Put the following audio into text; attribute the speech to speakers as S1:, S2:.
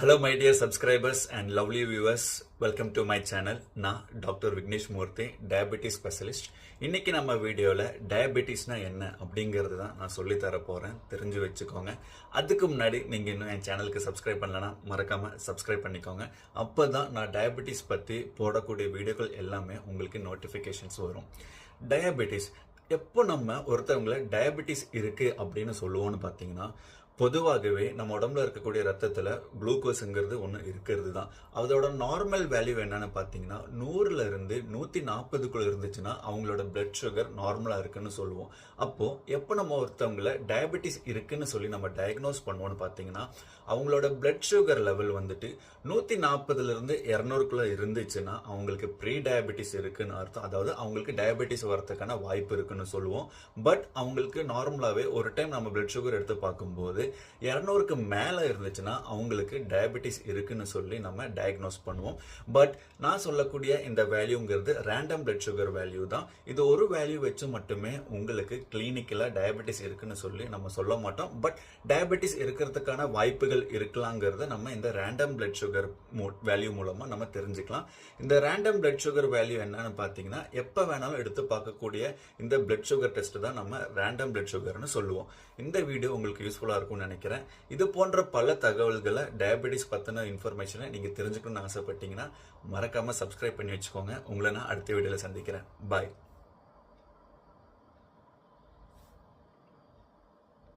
S1: Hello my dear subscribers and lovely viewers, welcome to my channel. நான் doctor Vignesh மூர்த்தி, diabetes specialist. இன்னைக்கு நம்ம வீடியோவில் டயபெட்டிஸ்னா என்ன அப்படிங்கிறது தான் நான் சொல்லித்தர போகிறேன், தெரிஞ்சு வச்சுக்கோங்க. அதுக்கு முன்னாடி நீங்கள் இன்னும் என் சேனலுக்கு சப்ஸ்கிரைப் பண்ணலன்னா மறக்காமல் சப்ஸ்கிரைப் பண்ணிக்கோங்க. அப்போ தான் நான் டயபெட்டிஸ் பற்றி போடக்கூடிய வீடியோக்கள் எல்லாமே உங்களுக்கு நோட்டிஃபிகேஷன்ஸ் வரும். டயபெட்டிஸ் எப்போ நம்ம ஒருத்தவங்களை டயபெட்டிஸ் இருக்குது அப்படின்னு சொல்லுவோன்னு பார்த்தீங்கன்னா, பொதுவாகவே நம்ம உடம்புல இருக்கக்கூடிய ரத்தத்தில் குளுக்கோஸுங்கிறது ஒன்று இருக்கிறது தான். அதோட நார்மல் வேல்யூ என்னன்னு பார்த்தீங்கன்னா 100ல இருந்து 140க்குள்ள இருந்துச்சுன்னா அவங்களோட பிளட் சுகர் நார்மலாக இருக்குன்னு சொல்லுவோம். அப்போது எப்போ நம்ம ஒருத்தவங்களை டயபெட்டிஸ் இருக்குன்னு சொல்லி நம்ம டயக்னோஸ் பண்ணுவோன்னு பார்த்தீங்கன்னா, அவங்களோட பிளட் சுகர் லெவல் வந்துட்டு 140லேருந்து 200க்குள்ள இருந்துச்சுன்னா அவங்களுக்கு ப்ரீ டயபெட்டிஸ் இருக்குன்னு அர்த்தம். அதாவது அவங்களுக்கு டயபெட்டிஸ் வரதுக்கான வாய்ப்பு இருக்குன்னு சொல்லுவோம். பட் அவங்களுக்கு நார்மலாகவே ஒரு டைம் நம்ம பிளட் சுகர் எடுத்து பார்க்கும்போது 200க்கு மேலே இருந்துச்சுன்னா அவங்களுக்கு டயபெட்டிஸ் இருக்குன்னு சொல்லி நம்ம டயக்னோஸ் பண்ணுவோம். பட் நான் சொல்லக்கூடிய இந்த வேல்யூங்கிறது ரேண்டம் பிளட் சுகர் வேல்யூ தான். இது ஒரு வேல்யூ வச்சு மட்டுமே உங்களுக்கு கிளினிக்கில் டயபெட்டிஸ் இருக்குன்னு சொல்லி நம்ம சொல்ல மாட்டோம். பட் டயபெட்டிஸ் இருக்கிறதுக்கான வாய்ப்புகள் இருக்கலாங்கிறத நம்ம இந்த ரேண்டம் பிளட் சுகர் வேல்யூ மூலமாக நம்ம தெரிஞ்சுக்கலாம். இந்த ரேண்டம் பிளட் சுகர் வேல்யூ என்னன்னு பார்த்தீங்கன்னா, எப்போ வேணாலும் எடுத்து பார்க்கக்கூடிய இந்த பிளட் சுகர் டெஸ்ட் தான் நம்ம ரேண்டம் பிளட் சுகர்னு சொல்லுவோம். இந்த வீடியோ உங்களுக்கு யூஸ்ஃபுல்லாக இருக்கும்னு நினைக்கிறேன். இது போன்ற பல தகவல்களை டயபெட்டிஸ் பற்றின இன்ஃபர்மேஷனை நீங்கள் தெரிஞ்சுக்கணும்னு ஆசைப்பட்டீங்கன்னா மறக்காமல் சப்ஸ்கிரைப் பண்ணி வச்சுக்கோங்க. உங்களை நான் அடுத்த வீடியோவில் சந்திக்கிறேன். பாய்.